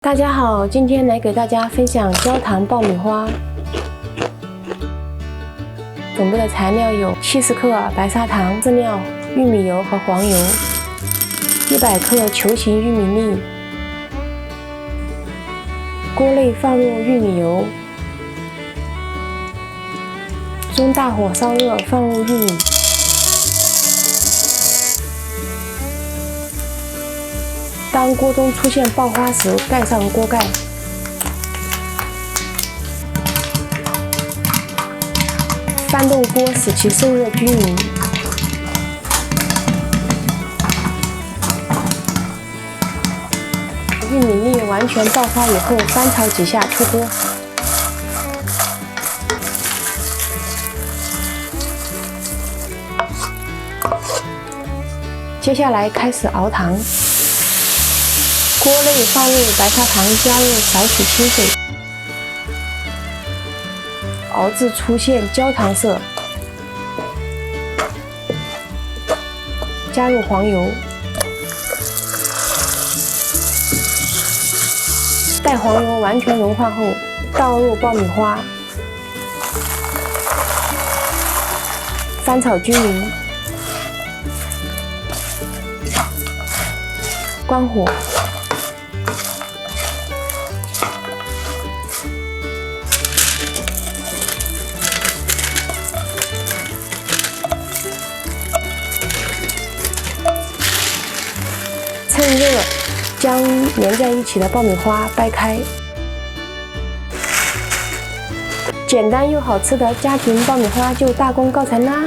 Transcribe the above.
大家好，今天来给大家分享焦糖爆米花。准备的材料有70克白砂糖、饲料、玉米油和黄油，100克球形玉米粒。锅内放入玉米油，中大火烧热，放入玉米。 当锅中出现爆花时，盖上锅盖，翻动锅使其受热均匀。玉米粒完全爆发以后，翻炒几下出锅。接下来开始熬糖。 锅内放入白砂糖，加入少许清水，熬至出现焦糖色，加入黄油，待黄油完全融化后，倒入爆米花，翻炒均匀，关火。 趁热，将连在一起的爆米花掰开。简单又好吃的家庭爆米花就大功告成啦！